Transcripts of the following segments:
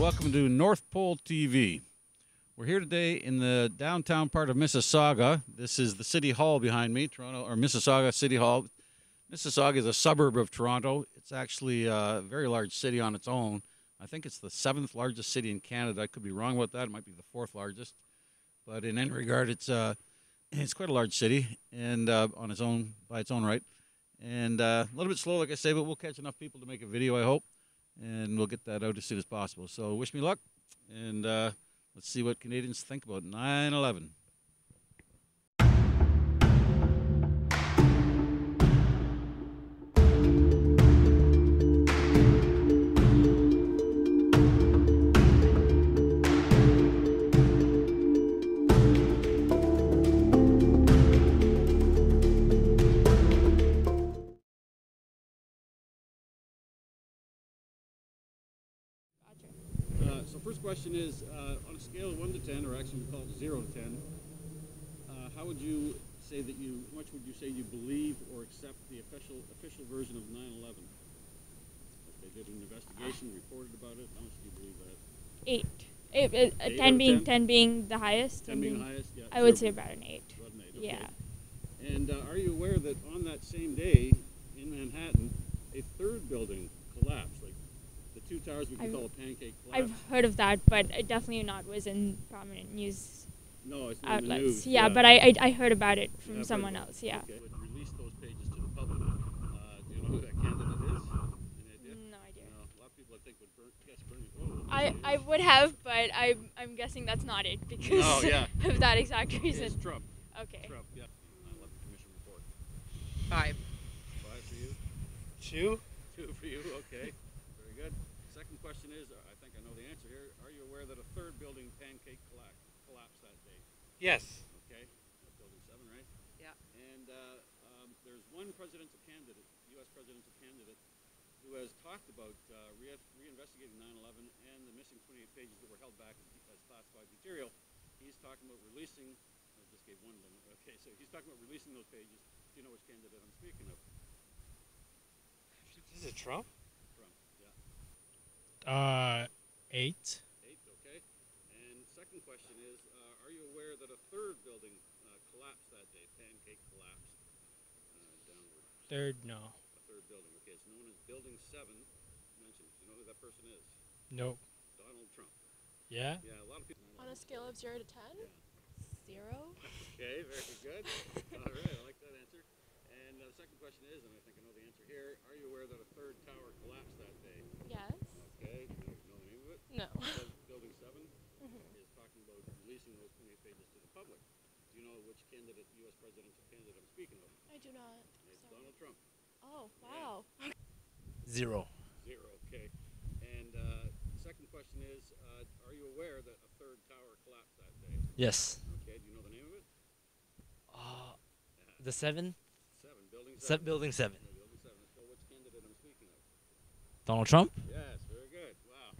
welcome to North Pole TV. We're here today in the downtown part of Mississauga. This is the City Hall behind me, Toronto, or Mississauga City Hall. Mississauga is a suburb of Toronto. It's actually a very large city on its own. I think it's the 7th largest city in Canada. I could be wrong about that. It might be the 4th largest. But in any regard, it's quite a large city and on its own, by its own right. And a little bit slow, like I say, but we'll catch enough people to make a video, I hope. And we'll get that out as soon as possible. So wish me luck, and let's see what Canadians think about 9/11. So first question is, on a scale of 1 to 10, or actually we call it 0 to 10, how would you say that how much would you say you believe or accept the official version of 9/11? If they did an investigation, reported about it, how much do you believe that? 8. 10 being the highest. 10 being the highest, yeah. I would say about an 8. About an 8, okay. Yeah. And are you aware that on that same day in Manhattan, a third building collapsed? Like the two towers we can call a pancake collapse. I've heard of that, but it definitely was in prominent news No, it's not outlets. in the news. Yeah, but I heard about it from someone else. Yeah. Okay. Would release those pages to the public. Do you know who that candidate is? Any idea? No idea. No, a lot of people I think would guess Bernie. I would have, but I'm guessing that's not it because of that exact reason. It's Trump. Okay. Trump, yeah. 9/11 Commission report. 5. 5 for you. 2. 2 for you. Okay. Very good. Second question is, I think I know the answer here. Are you aware that a third building pancake collapsed that day? Yes. Okay. That's building 7, right? Yeah. And there's one presidential candidate, U.S. presidential candidate, who has talked about reinvestigating 9/11 and the missing 28 pages that were held back as classified material. He's talking about releasing, I just gave one of them, okay, so he's talking about releasing those pages. Do you know which candidate I'm speaking of? Is it Trump? Trump, yeah. 8. 8, okay. And second question is, are you aware that a third building collapsed that day, pancake collapsed downward? Third, no. A third building, okay. It's known as Building 7. Mentioned. Do you know who that person is? Nope. Donald Trump. Yeah? Yeah, a lot of people. On a scale of 0 to 10? Yeah. 0. Okay, very good. All right, I like that answer. And the second question is, and I think I know the answer here, are you aware that a third tower collapsed that day? Yes. Okay, do you know the name of it? No. Building 7 is talking about releasing those 28 pages to the public. Do you know which candidate, U.S. presidential candidate I'm speaking of? I do not. It's Sorry. Donald Trump. Oh, wow. 0. 0, okay. And second question is, are you aware that a third tower collapsed that day? Yes. Okay, do you know the name of it? The 7? 7, Building 7. Building 7. Yeah, Building 7. So which candidate I'm speaking of? Donald Trump? Yes, very good. Wow.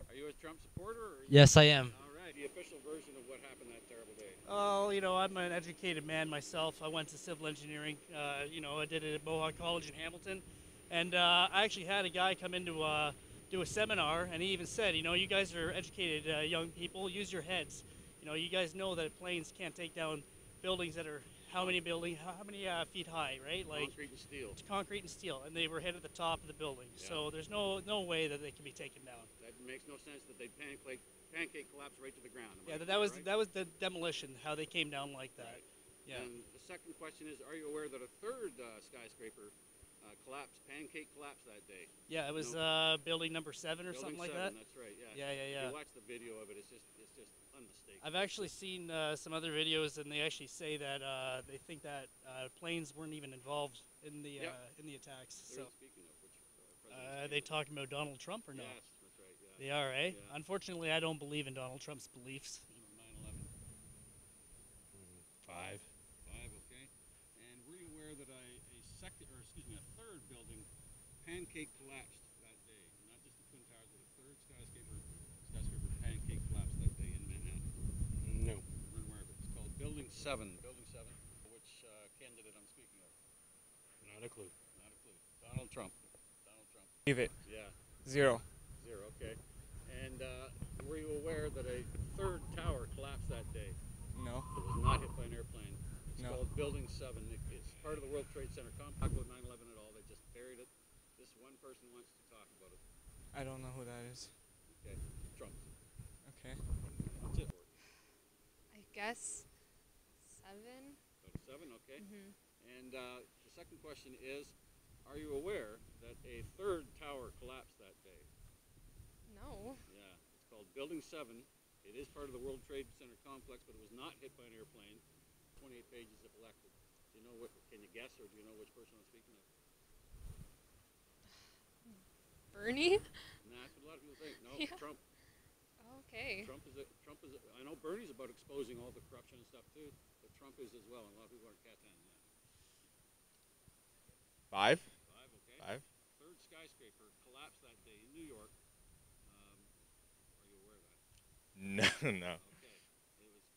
Are you a Trump supporter? Or Yes, I am. All right. The official version of what happened that terrible day. Oh, I'm an educated man myself. I went to civil engineering. I did it at Mohawk College in Hamilton. And I actually had a guy come in to do a seminar, and he even said, you guys are educated young people, use your heads. You guys know that planes can't take down buildings that are how many feet high, right? Like concrete and steel. Concrete and steel, and they were hit at the top of the building. Yeah. So there's no way that they can be taken down. That makes no sense that they'd pancake collapse right to the ground. Yeah, that was the demolition, how they came down like that. Right. Yeah. And the second question is, are you aware that a third skyscraper pancake collapsed that day? Yeah, it was building number 7 or something like that. That's right. Yeah. If you watch the video of it, it's just unmistakable. I've actually seen some other videos, and they actually say that they think that planes weren't even involved in the attacks. So, speaking of which, are they talking about Donald Trump or no? Yes, that's right. Yeah. They are, eh? Yeah. Unfortunately, I don't believe in Donald Trump's beliefs. 9/11. 5. 5, okay. And were you aware that a third building pancake collapsed that day? Not just the Twin Towers, but a third skyscraper pancake collapsed that day in Manhattan. No. We're aware of it. It's called Building 7. Building 7. Which candidate I'm speaking of? Not a clue. Not a clue. Donald Trump. Donald Trump. Leave it. Yeah. 0. 0, okay. And were you aware that a third tower collapsed that day? No. It was not hit by an airplane. It's No. called Building 7. It's part of the World Trade Center complex. About 9/11 at all. They just buried it. This one person wants to talk about it. I don't know who that is. Okay, Trump. Okay. That's it. I guess 7. About 7, okay. Mhm. And the second question is, are you aware that a third tower collapsed that day? No. Yeah, it's called Building 7. It is part of the World Trade Center complex, but it was not hit by an airplane. 28 pages if elected. Do you know what? Can you guess, or do you know which person I'm speaking of? Bernie? Nah, that's what a lot of people think. No, Yeah. Trump. Okay. Trump is. I know Bernie's about exposing all the corruption and stuff too, but Trump is as well, and a lot of people aren't catching that. 5. 5, okay. 5. Third skyscraper collapsed that day in New York. Are you aware of that? No, no. Okay.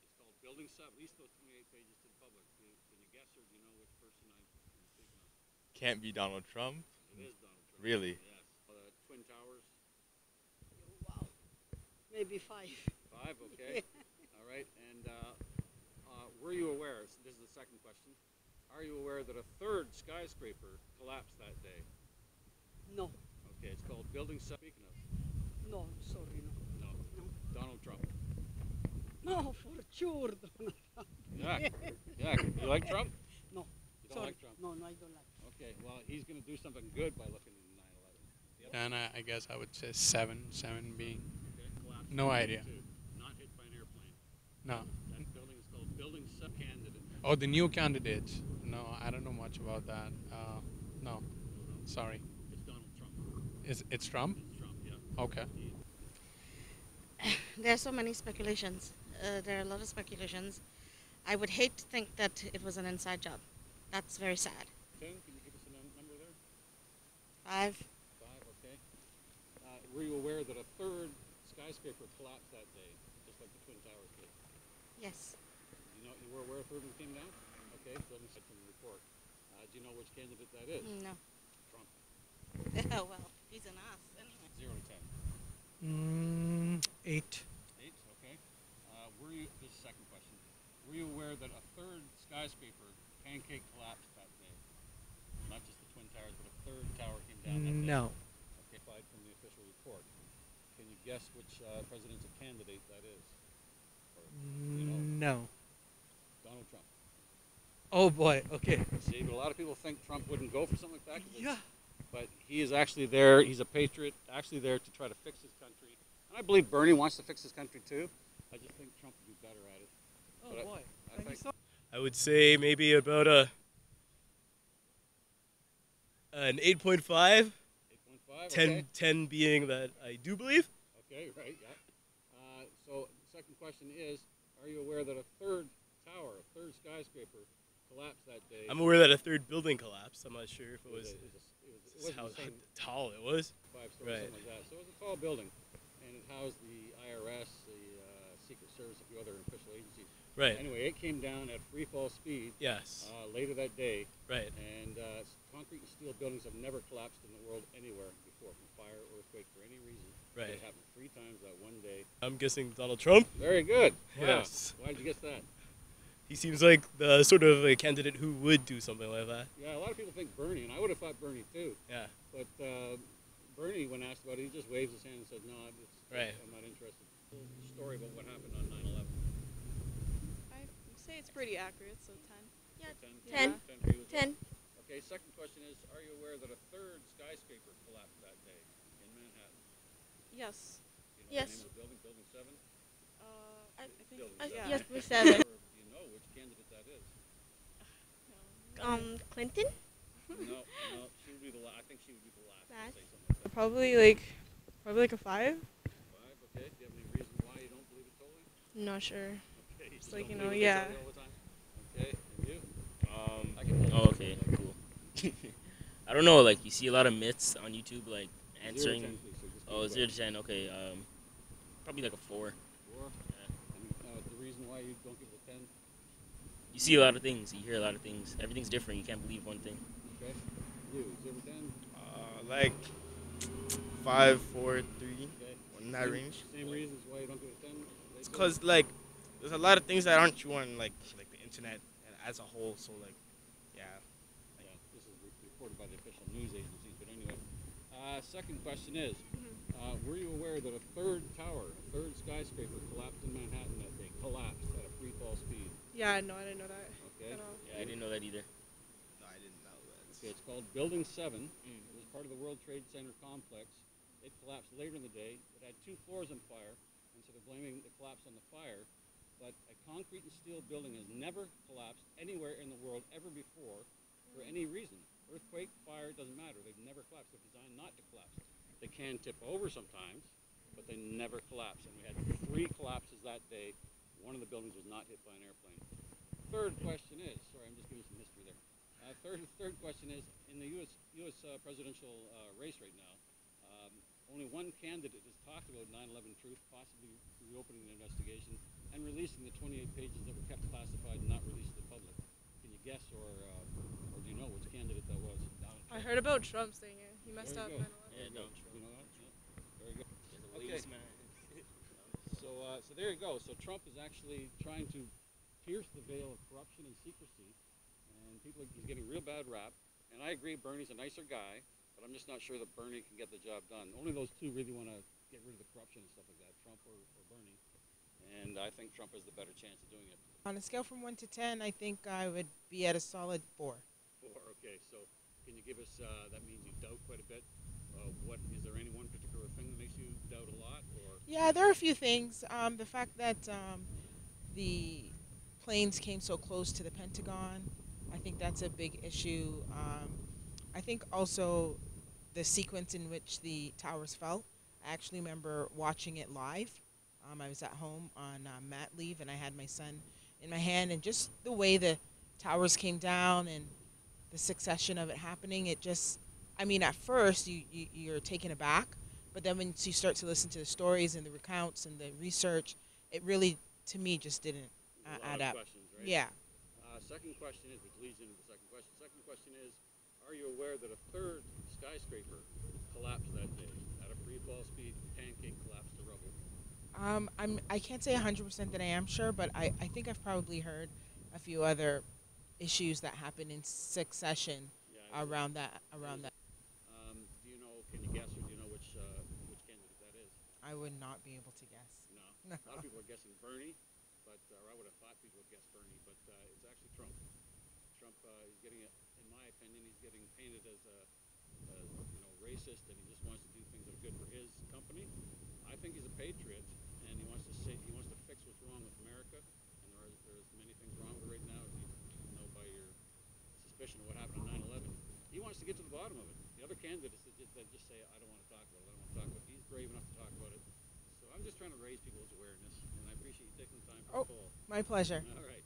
It's called Building 7. At least those 28 pages to the public. Can you guess, or do you know which person I'm speaking of? Can't be Donald Trump. It is Donald Trump. Really? Yes. Twin Towers. Wow. Maybe 5. 5, okay. All right. And were you aware? This is the second question. Are you aware that a third skyscraper collapsed that day? No. Okay. It's called Building 7. Speaking of. No, sorry, no. No. No. Donald Trump. No, for sure, Donald Trump. Yeah. Yeah. You like Trump? No. You don't Sorry. like Trump? No, I don't like. Okay. Well, he's going to do something good by looking into 9/11. Yep. And I guess I would say 7. 7 being Okay. Collapsed. No idea. Not hit by an airplane. no. That building is called Building 7 Candidate. Oh, the new candidates. No, I don't know much about that. No, sorry. It's Donald Trump. It's Trump? It's Trump, yeah. Okay. There are so many speculations. There are a lot of speculations. I would hate to think that it was an inside job. That's very sad. 10, can you give us a number there? 5. 5, okay. Were you aware that a third skyscraper collapsed that day, just like the Twin Towers did? Yes. You were aware a third one came down? Okay, so let me set from the report. Do you know which candidate that is? No. Trump. Oh, well, he's an ass anyway. 0 to 10. 8. 8, okay. This is the second question. Were you aware that a third skyscraper pancake collapsed that day? Not just the Twin Towers, but a third tower came down that day? No. Okay, aside from the official report. Can you guess which presidential candidate that is? Or, you know, No. Donald Trump. Oh boy. Okay. See, but a lot of people think Trump wouldn't go for something like that. 'Cause Yeah. But he is actually there. He's a patriot, actually there to try to fix his country. And I believe Bernie wants to fix his country too. I just think Trump would be better at it. Oh But boy. I think I would say maybe about an 8.5, 8.5. 10, Okay. 10 being that I do believe. Okay, right, yeah. So the second question is, are you aware that a third tower, a third skyscraper collapsed that day? I'm aware that a third building collapsed. I'm not sure if it was It wasn't how the same tall it was. 5 stories, Right. something like that. So it was a tall building, and it housed the IRS, the Secret Service, a few other official agencies. Right. Anyway, it came down at free fall speed Yes. later that day, Right. and concrete and steel buildings have never collapsed in the world anywhere before, from fire, earthquake, for any reason. Right. It happened 3 times that one day. I'm guessing Donald Trump. Very good. Wow. Yes. Why did you guess that? He seems like the sort of a candidate who would do something like that. Yeah, a lot of people think Bernie, and I would have thought Bernie too. Yeah. But Bernie, when asked about it, he just waves his hand and said, "No, Right. I'm not interested." Story about what happened on 9/11. I say it's pretty accurate, so 10. Yeah, 10. 10. 10 for you as well? 10. Okay. Second question is, are you aware that a third skyscraper collapsed that day in Manhattan? Yes. Do you know Yes. the name of the building? Building 7. I think. Building Yeah. Yes, we're 7. Or do you know which candidate that is? Clinton? No, she would be the last. I think she would be the last to Last. say something like that. Probably like a 5. 5, okay. Do you have any reason why you don't believe it totally? Not sure. Okay. Just just like, don't you believe know, it yeah. totally all the time? Okay, and you? Um, I can oh, okay, cool. I don't know, like, you see a lot of myths on YouTube, like, 0 to answering. 10, please, so just Oh, keep 0 going. to 10, okay. Probably like a 4. 4? And the reason why you don't give it a 10? You see a lot of things, you hear a lot of things. Everything's different, you can't believe one thing. Okay. You, 0 to 10? Like 5, 4, 3. Okay. 1 in that range. Same reasons why you don't go to 10? It's because, like, there's a lot of things that aren't true on, like the internet as a whole, so, like, yeah. Yeah, this is reported by the official news agencies, but anyway. Second question is, were you aware that a third skyscraper collapsed in Manhattan that day? Collapsed at a free fall speed. Yeah, no, I didn't know that Okay. at all. Yeah, I didn't know that either. No, I didn't know that. Okay, it's called Building 7. It was part of the World Trade Center complex. It collapsed later in the day. It had 2 floors on fire, and so they're blaming the collapse on the fire. But a concrete and steel building has never collapsed anywhere in the world ever before for any reason. Earthquake, fire, it doesn't matter. They've never collapsed. They're designed not to collapse. They can tip over sometimes, but they never collapse. And we had 3 collapses that day. One of the buildings was not hit by an airplane. Third question is, sorry, I'm just giving some history there. Third question is, in the U.S. Presidential race right now, only one candidate has talked about 9/11 truth, possibly reopening the investigation and releasing the 28 pages that were kept classified and not released to the public. Can you guess, or do you know which candidate that was? I heard about Trump saying it. He messed up 9/11. Yeah, no. You know that? Yeah. Very good. Okay. So there you go. So Trump is actually trying to pierce the veil of corruption and secrecy, and he's getting real bad rap. And I agree, Bernie's a nicer guy, but I'm just not sure that Bernie can get the job done. Only those two really want to get rid of the corruption and stuff like that, Trump or Bernie. And I think Trump has the better chance of doing it. On a scale from 1 to 10, I think I would be at a solid 4. 4, okay. So can you give us, that means you doubt quite a bit. Is there any one particular thing that makes you doubt a lot? Or? Yeah, there are a few things. The fact that the planes came so close to the Pentagon, I think that's a big issue. I think also the sequence in which the towers fell. I actually remember watching it live. I was at home on mat leave, and I had my son in my hand, and just the way the towers came down and the succession of it happening, it just, I mean, at first you're taken aback, but then when you start to listen to the stories and the recounts and the research, it really, to me, just didn't add up. Questions, right? Yeah. Second question is, which leads into the second question. Second question is, are you aware that a third skyscraper collapsed that day at a free fall speed, pancake collapsed to rubble? I can't say 100% that I am sure, but I think I've probably heard a few other issues that happened in succession around that. Do you know? Can you guess, or do you know which candidate that is? I would not be able to guess. No. A lot of people are guessing Bernie, or I would have thought people would guess Bernie, but it's actually Trump. Trump is getting, in my opinion, he's getting painted as a racist, and he just wants to do things that are good for his company. I think he's a patriot, and he wants to fix what's wrong with America, and there's many things wrong with it right now, as you know by your suspicion of what happened on 9/11. He wants to get to the bottom of it. The other candidates that just say, I don't want to talk about it, I don't want to talk about it. He's brave enough to talk about it. So I'm just trying to raise people's awareness, and I appreciate you taking the time for the call. My pleasure. All right.